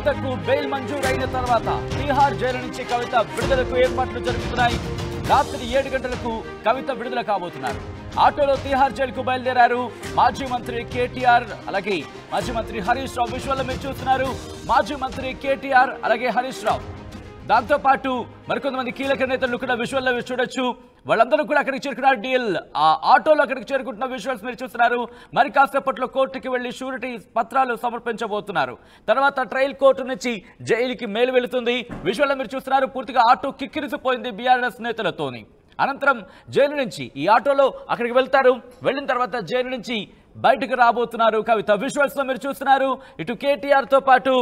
కవితకు బెయిల్ మంజూరైన తర్వాత తిహార్ జైలు నుంచి కవిత విడుదలకు ఏర్పాట్లు జరుగుతున్నాయి. రాత్రి 7 గంటలకు కవిత విడుదల కాబోతున్నారు. ఆటోలో తిహార్ జైలుకు బయలుదేరారు మాజీ మంత్రి కేటీఆర్, అలాగే మాజీ మంత్రి హరీష్ రావు. విజువల్ మీరు చూస్తున్నారు. మాజీ మంత్రి కేటీఆర్ అలాగే హరీష్ రావు, దాంతో పాటు మరికొంతమంది కీలక నేతలు కూడా విజువల్లో చూడొచ్చు. వాళ్ళందరూ కూడా అక్కడికి చేరుకున్నారు. డీల్ ఆ ఆటోలో అక్కడికి చేరుకుంటున్న విజువల్స్ మీరు చూస్తున్నారు. మరి కాసేపట్లో కోర్టుకి వెళ్లి షూరిటీ పత్రాలు సమర్పించబోతున్నారు. తర్వాత ట్రయల్ కోర్టు నుంచి జైలుకి మేలు వెళుతుంది. విజువల్లో మీరు చూస్తున్నారు. పూర్తిగా ఆటో కిక్కిరిసిపోయింది బీఆర్ఎస్ నేతలతోని. అనంతరం జైలు నుంచి ఈ ఆటోలో అక్కడికి వెళ్తారు. వెళ్ళిన తర్వాత జైలు నుంచి బయటకు రాబోతున్నారు కవిత. విజువల్స్ లో మీరు చూస్తున్నారు. ఇటు కేటీఆర్ తో పాటు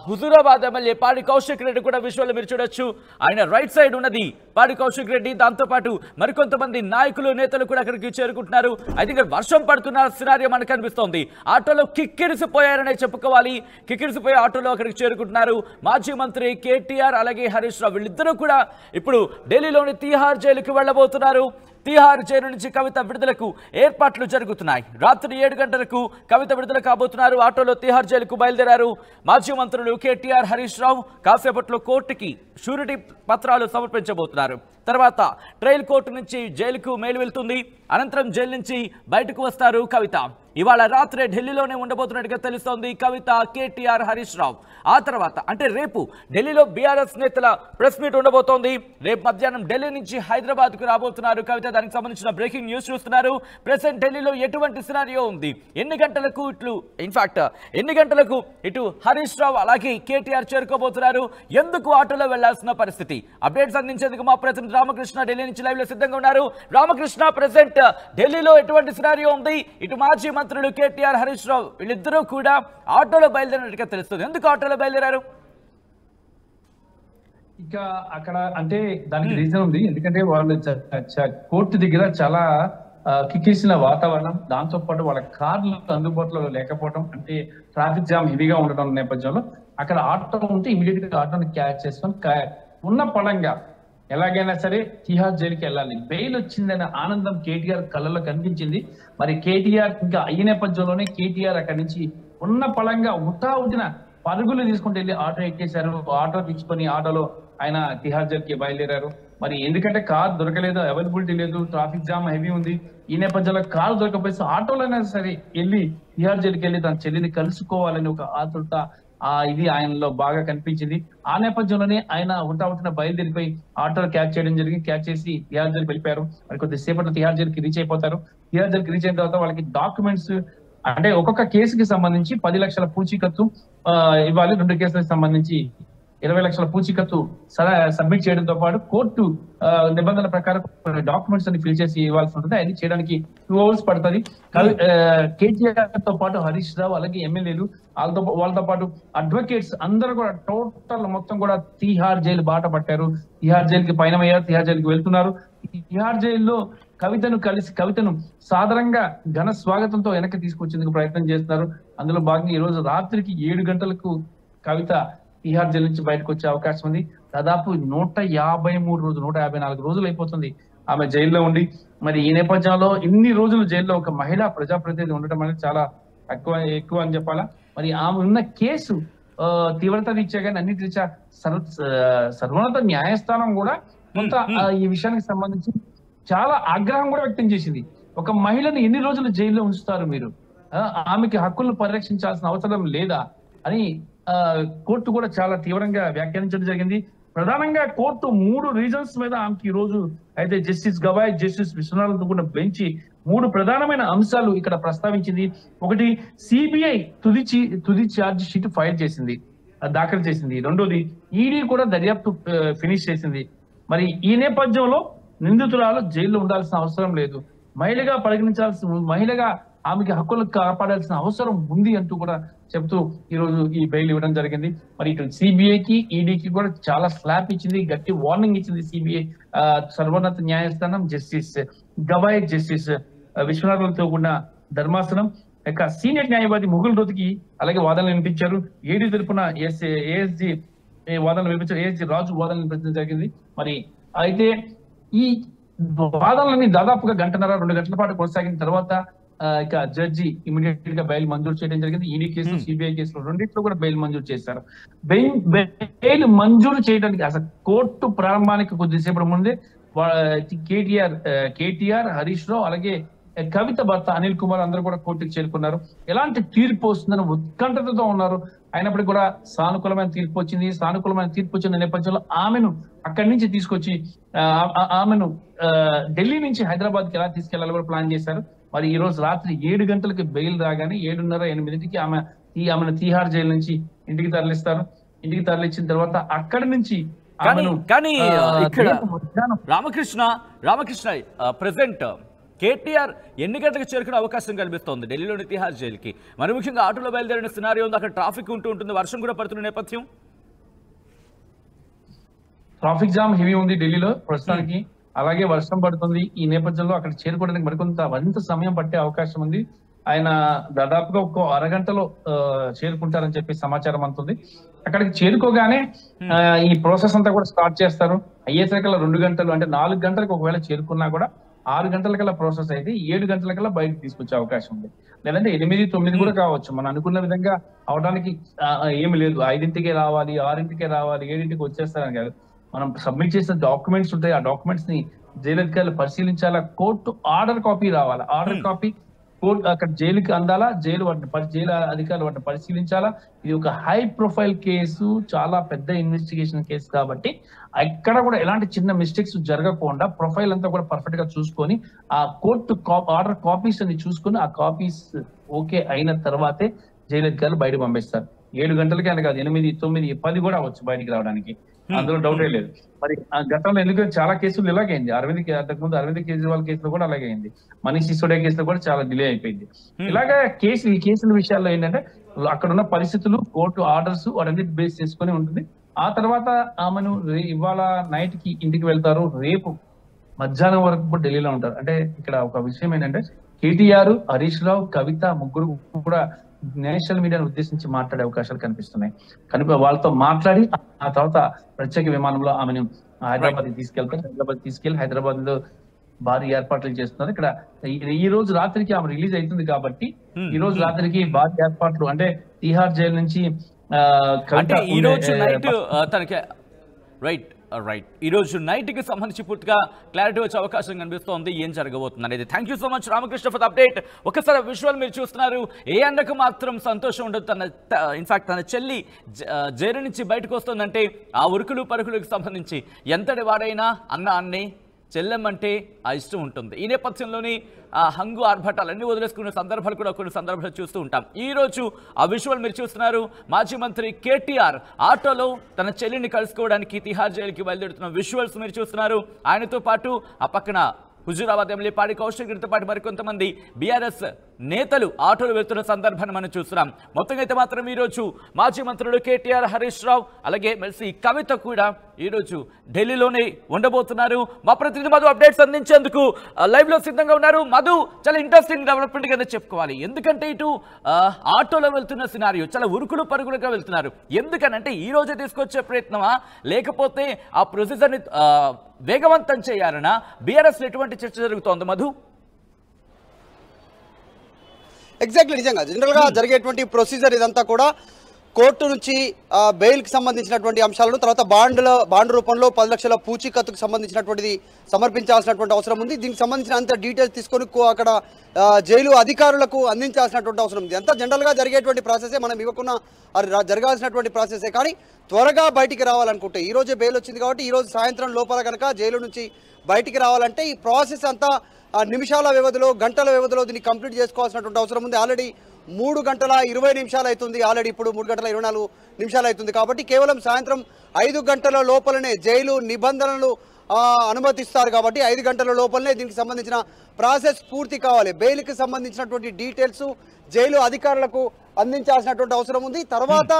హుజూరాబాద్ ఎమ్మెల్యే పాడి కౌశిక్ రెడ్డి కూడా విజువల్ మీరు చూడొచ్చు. ఆయన రైట్ సైడ్ ఉన్నది పాడి కౌశిక్ రెడ్డి. దాంతో పాటు మరికొంతమంది నాయకులు నేతలు కూడా అక్కడికి చేరుకుంటున్నారు. అయితే ఇక్కడ వర్షం పడుతున్న సినారియో మనకు కనిపిస్తోంది. ఆటోలో కిక్కిరిసిపోయారనే చెప్పుకోవాలి. కిక్కిరిసిపోయే ఆటోలో అక్కడికి చేరుకుంటున్నారు మాజీ మంత్రి కేటీఆర్ అలాగే హరీష్ రావు. వీళ్ళిద్దరూ కూడా ఇప్పుడు ఢిల్లీలోని తిహార్ జైలుకి వెళ్లబోతున్నారు. తిహార్ జైలు నుంచి కవిత విడుదలకు ఏర్పాట్లు జరుగుతున్నాయి. రాత్రి 7 గంటలకు కవిత విడుదల కాబోతున్నారు. ఆటోలో తిహార్ జైలుకు బయలుదేరారు మాజీ మంత్రులు కేటీఆర్, హరీష్ రావు. కాసేపట్లో కోర్టుకి షూరిటీ పత్రాలు సమర్పించబోతున్నారు. తర్వాత ట్రయల్ కోర్టు నుంచి జైలుకు మేలు వెళ్తుంది. అనంతరం జైలు నుంచి బయటకు వస్తారు కవిత. ఇవాళ రాత్రి ఢిల్లీలోనే ఉండబోతున్నట్టుగా తెలుస్తోంది కవిత, కేటీఆర్, హరీష్ రావు. ఆ తర్వాత అంటే రేపు ఢిల్లీలో బీఆర్ఎస్ నేతల ప్రెస్ మీట్ ఉండబోతోంది. రేపు మధ్యాహ్నం ఢిల్లీ నుంచి హైదరాబాద్కు రాబోతున్నారు కవిత. దానికి సంబంధించిన బ్రేకింగ్ న్యూస్ చూస్తున్నారు. ప్రెసెంట్ ఢిల్లీలో ఎటువంటి సినారియో ఉంది, ఎన్ని గంటలకు ఎన్ని గంటలకు ఇటు హరీష్ రావు అలాగే కేటీఆర్ చేరుకోబోతున్నారు, ఎందుకు ఆటోలో వెళ్లాల్సిన పరిస్థితి, అప్డేట్స్ అందించేందుకు మా ప్రతినిధి రామకృష్ణ ఢిల్లీ నుంచి లైవ్ లో సిద్ధంగా ఉన్నారు. రామకృష్ణ, ప్రెసెంట్ ఢిల్లీలో ఎటువంటి సినారియో ఉంది? ఇటు మాజీ మంత్రులు కేటీఆర్, హరీష్ రావు వీళ్ళిద్దరూ కూడా ఆటోలో బయలుదేరినట్టుగా తెలుస్తుంది. ఎందుకు ఆటోలో బయలుదేరారు? ఇక అక్కడ అంటే దానికి రీజన్ ఉంది. ఎందుకంటే వాళ్ళు కోర్టు దగ్గర చాలా కిక్కేసిన వాతావరణం, దాంతో పాటు వాళ్ళ కార్లు అందుబాటులో లేకపోవడం, అంటే ట్రాఫిక్ జామ్ హెవీగా ఉండడం నేపథ్యంలో అక్కడ ఆటో ఉంటే ఇమీడియట్ గా ఆటోని క్యాచ్ చేసుకొని ఉన్న పడంగా ఎలాగైనా సరే తిహార్ జైలుకి వెళ్ళాలి. బెయిల్ వచ్చిందనే ఆనందం కేటీఆర్ కళ్ళలో కనిపించింది. మరి కేటీఆర్ ఇంకా ఈ నేపథ్యంలోనే కేటీఆర్ అక్కడి నుంచి ఉన్న పడంగా ఉట్టిన పరుగులు తీసుకుంటూ వెళ్ళి ఆటో ఎక్కేశారు. ఆటో తీసుకొని ఆటోలో ఆయన తిహార్ జైలుకి బయలుదేరారు. మరి ఎందుకంటే కార్ దొరకలేదు, అవైలబిలిటీ లేదు, ట్రాఫిక్ జామ్ హెవీ ఉంది. ఈ నేపథ్యంలో కారు దొరకపోతే ఆటోలైనా సరే వెళ్ళి తిహార్ జైలుకి వెళ్ళి తన చెల్లిని కలుసుకోవాలని ఒక ఆతృత ఇది ఆయనలో బాగా కనిపించింది. ఆ నేపథ్యంలోనే ఆయన ఉట్టిన బయలుదేరిపోయి ఆటోలు క్యాచ్ చేయడం జరిగింది. క్యాచ్ చేసి తిహార్ జైలుకి వెళ్ళిపోయారు. మరి కొద్దిసేపట్లో తిహార్ జైలుకి రీచ్ అయిపోతారు. తిహార్ జైలుకి రీచ్ అయిన తర్వాత వాళ్ళకి డాక్యుమెంట్స్ అంటే ఒక్కొక్క కేసుకి సంబంధించి 10 లక్షల పూచీకత్తు ఇవ్వాలి. 2 కేసులకు సంబంధించి 20 లక్షల పూచీకత్తు సబ్మిట్ చేయడంతో పాటు కోర్టు నిబంధనల ప్రకారం డాక్యుమెంట్స్ అన్ని ఫిల్ చేసి ఇవ్వాల్సి ఉంటుంది. అది చేయడానికి 2 hours పడుతుంది. కేటీఆర్ తో పాటు హరీష్ రావు అలాగే ఎమ్మెల్యేలు వాళ్ళతో పాటు అడ్వకేట్స్ అందరూ కూడా టోటల్ మొత్తం కూడా తిహార్ జైలు బాట పట్టారు. తిహార్ జైలుకి పయనమయ్యారు. తిహార్ జైలుకి వెళ్తున్నారు. తిహార్ జైల్లో కవితను సాధారణంగా ఘన స్వాగతంతో వెనక్కి తీసుకొచ్చేందుకు ప్రయత్నం చేస్తున్నారు. అందులో భాగంగా ఈ రోజు రాత్రికి 7 గంటలకు కవిత తిహార్ జైలు నుంచి బయటకు వచ్చే అవకాశం ఉంది. దాదాపు 154 రోజులు అయిపోతుంది ఆమె జైల్లో ఉండి. మరి ఈ నేపథ్యంలో ఇన్ని రోజులు జైల్లో ఒక మహిళా ప్రజాప్రతినిధి ఉండటం అనేది చాలా ఎక్కువ అని చెప్పాలా. మరి ఆమె ఉన్న కేసు తీవ్రత రీత్యా కానీ అన్నిటి రీత్యా సర్వోన్నత న్యాయస్థానం కూడా కొంత ఈ విషయానికి సంబంధించి చాలా ఆగ్రహం కూడా వ్యక్తం చేసింది. ఒక మహిళను ఎన్ని రోజులు జైల్లో ఉంచుతారు మీరు, ఆమెకి హక్కులను పరిరక్షించాల్సిన అవసరం లేదా అని కోర్టు కూడా చాలా తీవ్రంగా వ్యాఖ్యానించడం జరిగింది. ప్రధానంగా కోర్టు 3 రీజన్స్ మీద ఆమెకి ఈ రోజు అయితే జస్టిస్ గవాయ్, జస్టిస్ విశ్వనాథ్ కూడా బెంచి 3 ప్రధానమైన అంశాలు ఇక్కడ ప్రస్తావించింది. ఒకటి, సిబిఐ తుది ఛార్జ్ షీట్ దాఖలు చేసింది. రెండోది, ఈడీ కూడా దర్యాప్తు ఫినిష్ చేసింది. మరి ఈ నేపథ్యంలో నిందితురాలు జైల్లో ఉండాల్సిన అవసరం లేదు, మహిళగా ఆమెకి హక్కులను కాపాడాల్సిన అవసరం ఉంది అంటూ కూడా చెప్తూ ఈ రోజు ఈ బెయిల్ ఇవ్వడం జరిగింది. మరి ఇటు సిబిఐకి ఈడీకి కూడా చాలా స్లాప్ ఇచ్చింది, గట్టి వార్నింగ్ ఇచ్చింది సిబిఐ సర్వోన్నత న్యాయస్థానం. జస్టిస్ గవాయ్, జస్టిస్ విశ్వనాథ్లతో కూడిన ధర్మాసనం యొక్క సీనియర్ న్యాయవాది ముగుల్ రోతికి అలాగే వాదనలు వినిపించారు. ఏడీ తరపున ఏఎస్జి వాదనలు వినిపించారు, ఏఎస్జి రాజు వాదనలు వినిపించడం జరిగింది. మరి అయితే ఈ వాదనలని దాదాపుగా 1.5-2 గంటల పాటు కొనసాగిన తర్వాత ఇక జడ్జి ఇమీడియట్ గా బెయిల్ మంజూరు చేయడం జరిగింది. ఈడీ కేసులు, సిబిఐ కేసులు రెండింటిలో కూడా బెయిల్ మంజూరు చేశారు. బెయిల్ మంజూరు చేయడానికి అసలు కోర్టు ప్రారంభానికి కొద్దిసేపటి ముందే కేటీఆర్, హరీష్ రావు, అలాగే కవిత భర్త అనిల్ కుమార్ అందరూ కూడా కోర్టుకు చేరుకున్నారు. ఎలాంటి తీర్పు వస్తుందని ఉత్కంఠతతో ఉన్నారు. అయినప్పటికీ కూడా సానుకూలమైన తీర్పు వచ్చింది. సానుకూలమైన తీర్పు వచ్చిన నేపథ్యంలో ఆమెను అక్కడి నుంచి తీసుకొచ్చి ఆమెను ఢిల్లీ నుంచి హైదరాబాద్ కి ఎలా తీసుకెళ్లాలో కూడా ప్లాన్ చేశారు. మరి ఈ రోజు రాత్రి 7 గంటలకి బెయిల్ రాగానే 7:30-8కి ఆమెను తీహార్ జైలు నుంచి ఇంటికి తరలిస్తారు. ఇంటికి తరలించిన తర్వాత అక్కడి నుంచి కానీ ఇక్కడ రామకృష్ణ ప్రెసెంట్ కేటీఆర్ ఎన్ని గంటలకు చేరుకునే అవకాశం కనిపిస్తోంది ఢిల్లీలోని తిహార్ జైలుకి? మరి ముఖ్యంగా ఆటోలో బయలుదేరిన సినారియో ఉంది, అక్కడ ట్రాఫిక్ ఉంటుంది, వర్షం కూడా పడుతున్న నేపథ్యం. ట్రాఫిక్ జామ్ హెవీ ఉంది ఢిల్లీలో ప్రస్తుతానికి, అలాగే వర్షం పడుతుంది. ఈ నేపథ్యంలో అక్కడ చేరుకోవడానికి మరింత సమయం పట్టే అవకాశం ఉంది. ఆయన దాదాపుగా ఒక అరగంటలో చేరుకుంటారని చెప్పి సమాచారం అందుతుంది. అక్కడికి చేరుకోగానే ఈ ప్రాసెస్ అంతా కూడా స్టార్ట్ చేస్తారు. అయ్యేసరికల్లా 2 గంటలు అంటే 4 గంటలకు ఒకవేళ చేరుకున్నా కూడా 6 గంటలకల్లా ప్రాసెస్ అయితే 7 గంటలకల్లా బయటకు తీసుకొచ్చే అవకాశం ఉంది. లేదంటే 8-9 కూడా కావచ్చు. మనం అనుకున్న విధంగా అవడానికి ఏమి లేదు. 5ంటికే రావాలి, 6ంటికే రావాలి, 7ంటికి వచ్చేస్తారని కాదు. మనం సబ్మిట్ చేసిన డాక్యుమెంట్స్ ఉంటాయి. ఆ డాక్యుమెంట్స్ ని జైలు అధికారులు పరిశీలించాలా, కోర్టు ఆర్డర్ కాపీ రావాలా, ఆర్డర్ కాపీ కోర్టు అక్కడ జైలుకి అందాలా, జైలు అధికారులు వాటిని పరిశీలించాలా. ఇది ఒక హై ప్రొఫైల్ కేసు, చాలా పెద్ద ఇన్వెస్టిగేషన్ కేసు కాబట్టి ఎక్కడ కూడా ఎలాంటి చిన్న మిస్టేక్స్ జరగకుండా ప్రొఫైల్ అంతా కూడా పర్ఫెక్ట్ గా చూసుకొని ఆ కోర్టు ఆర్డర్ కాపీస్ అన్ని చూసుకొని ఆ కాపీస్ ఓకే అయిన తర్వాతే జైలు అధికారులు బయట పంపిస్తారు. 7 గంటలకి అని కాదు, 8, 9, 10 కూడా అవచ్చు బయటికి రావడానికి, అందులో డౌటే లేదు. మరి ఆ గతంలో ఎందుకంటే చాలా కేసులు ఇలాగైంది. అంతకుముందు అరవింద్ కేజ్రీవాల్ కేసులో కూడా అలాగే అయింది. మనీష్ సిసోడియా కేసులో కూడా చాలా డిలే అయిపోయింది. ఇలాగా ఈ కేసుల విషయాల్లో ఏంటంటే అక్కడ ఉన్న పరిస్థితులు, కోర్టు ఆర్డర్స్ వాటన్నిటి బేస్ చేసుకుని ఉంటుంది. ఆ తర్వాత ఆమెను ఇవాళ నైట్ కి ఇంటికి వెళ్తారు. రేపు మధ్యాహ్నం వరకు కూడా ఢిల్లీలో ఉంటారు. అంటే ఇక్కడ ఒక విషయం ఏంటంటే కేటీఆర్, హరీష్ రావు, కవిత ముగ్గురు కూడా నేషనల్ మీడియాను ఉద్దేశించి మాట్లాడే అవకాశాలు కనిపిస్తున్నాయి. వాళ్ళతో మాట్లాడి ఆ తర్వాత ప్రత్యేక విమానంలో ఆమెను హైదరాబాద్ తీసుకెళ్తారు. హైదరాబాద్ లో భారీ ఏర్పాట్లు చేస్తున్నారు. ఇక్కడ ఈ రోజు రాత్రికి ఆమె రిలీజ్ అవుతుంది కాబట్టి ఈ రోజు రాత్రికి భారీ ఏర్పాట్లు, అంటే తిహార్ జైలు నుంచి ఈ రోజు నైట్ తనకి రైట్ ఈ రోజు నైట్ కి సంబంధించి పూర్తిగా క్లారిటీ వచ్చే అవకాశం కనిపిస్తోంది ఏం జరగబోతుంది అనేది. Thank you so much Ramakrishna for the update. ఒకసారి విజువల్ మీరు చూస్తున్నారు. ఏ అన్నకు మాత్రం సంతోషం ఉండదు, ఇన్ఫాక్ట్ తన చెల్లి జైలు నుంచి బయటకు వస్తుందంటే ఆ ఉరుకులు పరుగులకు సంబంధించి ఎంతటి వాడైనా అన్నే చెల్లెమ్మంటే ఆ ఇష్టం ఉంటుంది. ఈ నేపథ్యంలోని ఆ హంగు ఆర్భటాలన్నీ వదిలేసుకునే సందర్భాలు కూడా కొన్ని సందర్భాలు చూస్తూ ఉంటాం. ఈరోజు ఆ విజువల్ మీరు చూస్తున్నారు. మాజీ మంత్రి కేటీఆర్ ఆటోలో తన చెల్లిని కలుసుకోవడానికి తిహార్ జైలుకి బయలుదేరుతున్న విజువల్స్ మీరు చూస్తున్నారు. ఆయనతో పాటు ఆ పక్కన హుజూరాబాద్ ఎమ్మెల్యే పాడి కౌశిక్ రెడ్డితో పాటు మరికొంతమంది బీఆర్ఎస్ నేతలు ఆటోలు వెళ్తున్న సందర్భాన్ని మనం చూస్తున్నాం. మొత్తంగా అయితే మాత్రం ఈరోజు మాజీ మంత్రులు కేటీఆర్, హరీష్ రావు అలాగే మెల్సి కవిత కూడా ఈరోజు ఢిల్లీలోనే ఉండబోతున్నారు. మా ప్రతినిధి మధు అప్డేట్స్ అందించేందుకు లైవ్ లో సిద్ధంగా ఉన్నారు. మధు, చాలా ఇంట్రెస్టింగ్ డెవలప్మెంట్ గానే చెప్పుకోవాలి. ఎందుకంటే ఇటు ఆటోలో వెళ్తున్న సినారియో చాలా ఉరుకులు పరుగులుగా వెళ్తున్నారు. ఎందుకనంటే ఈ రోజే తీసుకొచ్చే ప్రయత్నమా, లేకపోతే ఆ ప్రొసీజర్ని వేగవంతం చేయాలనా, బీఆర్ఎస్ ఎటువంటి చర్చ జరుగుతోంది మధు? ఎగ్జాక్ట్లీ, నిజంగా జనరల్గా జరిగేటువంటి ప్రొసీజర్ ఇదంతా కూడా కోర్టు నుంచి బెయిల్కి సంబంధించినటువంటి అంశాలను, తర్వాత బాండ్ రూపంలో 10 లక్షల పూచీకత్తుకు సంబంధించినటువంటిది సమర్పించాల్సినటువంటి అవసరం ఉంది. దీనికి సంబంధించిన అంత డీటెయిల్స్ తీసుకొని అక్కడ జైలు అధికారులకు అందించాల్సినటువంటి అవసరం ఉంది. అంతా జనరల్గా జరిగేటువంటి ప్రాసెసే, మనం ఇవ్వకుండా జరగాల్సినటువంటి ప్రాసెసే. కానీ త్వరగా బయటికి రావాలనుకుంటే ఈ రోజే బెయిల్ వచ్చింది కాబట్టి ఈ రోజు సాయంత్రం లోపల కనుక జైలు నుంచి బయటికి రావాలంటే ఈ ప్రాసెస్ అంతా నిమిషాల వ్యవధిలో, గంటల వ్యవధిలో దీన్ని కంప్లీట్ చేసుకోవాల్సినటువంటి అవసరం ఉంది. ఆల్రెడీ 3 గంటల 20 నిమిషాలు అవుతుంది. ఆల్రెడీ ఇప్పుడు 3 గంటల 24 నిమిషాలు అవుతుంది. కాబట్టి కేవలం సాయంత్రం 5 గంటల లోపలనే జైలు నిబంధనలు అనుమతిస్తారు. కాబట్టి 5 గంటల లోపలనే దీనికి సంబంధించిన ప్రాసెస్ పూర్తి కావాలి. బెయిల్కి సంబంధించినటువంటి డీటెయిల్స్ జైలు అధికారులకు అందించాల్సినటువంటి అవసరం ఉంది. తర్వాత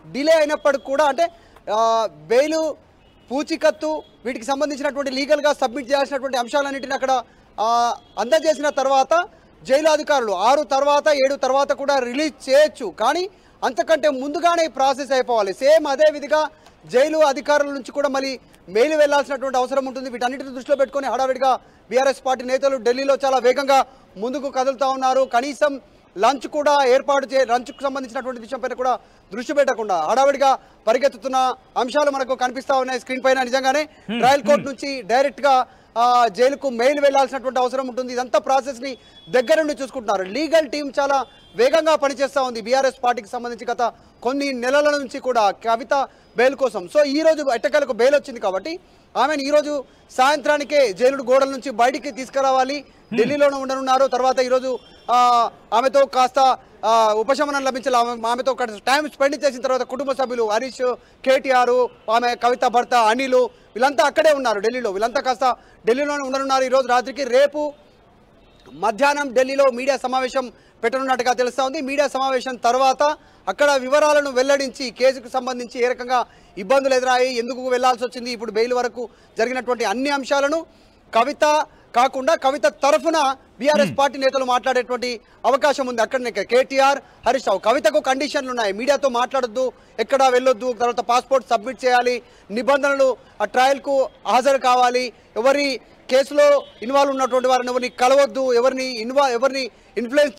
డిలే అయినప్పటికి కూడా, అంటే బెయిల్, పూచీకత్తు వీటికి సంబంధించినటువంటి లీగల్గా సబ్మిట్ చేయాల్సినటువంటి అంశాలన్నింటినీ అక్కడ అందజేసిన తర్వాత జైలు అధికారులు 6 తర్వాత 7 తర్వాత కూడా రిలీజ్ చేయొచ్చు. కానీ అంతకంటే ముందుగానే ఈ ప్రాసెస్ అయిపోవాలి. సేమ్ అదే విధిగా జైలు అధికారుల నుంచి కూడా మళ్ళీ మెయిల్ వెళ్లాల్సినటువంటి అవసరం ఉంటుంది. వీటన్నిటిని దృష్టిలో పెట్టుకొని హడావిడిగా బీఆర్ఎస్ పార్టీ నేతలు ఢిల్లీలో చాలా వేగంగా ముందుకు కదులుతా ఉన్నారు. కనీసం లంచ్ కూడా లంచ్కు సంబంధించినటువంటి విషయంపైన కూడా దృష్టి పెట్టకుండా హడావిడిగా పరిగెత్తుతున్న అంశాలు మనకు కనిపిస్తా ఉన్నాయి స్క్రీన్ పైన. నిజంగానే ట్రయల్ కోర్టు నుంచి డైరెక్ట్ గా జైలుకు మెయిల్ వెళ్లాల్సినటువంటి అవసరం ఉంటుంది. ఇదంతా ప్రాసెస్ ని దగ్గర నుండి చూసుకుంటున్నారు. లీగల్ టీం చాలా వేగంగా పనిచేస్తా ఉంది బీఆర్ఎస్ పార్టీకి సంబంధించి గత కొన్ని నెలల నుంచి కూడా కవిత బెయిల్ కోసం. సో ఈ రోజు ఎట్టకేలకు బెయిల్ వచ్చింది కాబట్టి ఆమెను ఈ రోజు సాయంత్రానికే జైలు గోడల నుంచి బయటికి తీసుకురావాలి. ఢిల్లీలోనే ఉండనున్నారు. తర్వాత ఈరోజు ఆమెతో కాస్త ఉపశమనం లభించాలి. ఆమెతో టైం స్పెండ్ చేసిన తర్వాత కుటుంబ సభ్యులు హరీష్, కేటీఆర్, ఆమె కవిత భర్త అనిల్ వీళ్ళంతా అక్కడే ఉన్నారు ఢిల్లీలో. వీళ్ళంతా కాస్త ఢిల్లీలోనే ఉండనున్నారు ఈ రోజు రాత్రికి. రేపు మధ్యాహ్నం ఢిల్లీలో మీడియా సమావేశం పెట్టనున్నట్టుగా తెలుస్తా ఉంది. మీడియా సమావేశం తర్వాత అక్కడ వివరాలను వెల్లడించి కేసుకు సంబంధించి ఏ రకంగా ఇబ్బందులు ఎదురాయి, ఎందుకు వెళ్లాల్సి వచ్చింది, ఇప్పుడు బెయిల్ వరకు జరిగినటువంటి అన్ని అంశాలను కవిత కాకుండా కవిత తరఫున బీఆర్ఎస్ పార్టీ నేతలు మాట్లాడేటువంటి అవకాశం ఉంది. అక్కడనే కేటీఆర్, హరీష్ రావు. కవితకు కండిషన్లు ఉన్నాయి. మీడియాతో మాట్లాడొద్దు, ఎక్కడా వెళ్ళొద్దు, తర్వాత పాస్పోర్ట్ సబ్మిట్ చేయాలి, నిబంధనలు ఆ ట్రయల్కు హాజరు కావాలి, ఎవరి కేసులో ఇన్వాల్వ్ ఉన్నటువంటి వారిని ఎవరిని కలవద్దు, ఎవరిని ఇన్ఫ్లుయెన్స్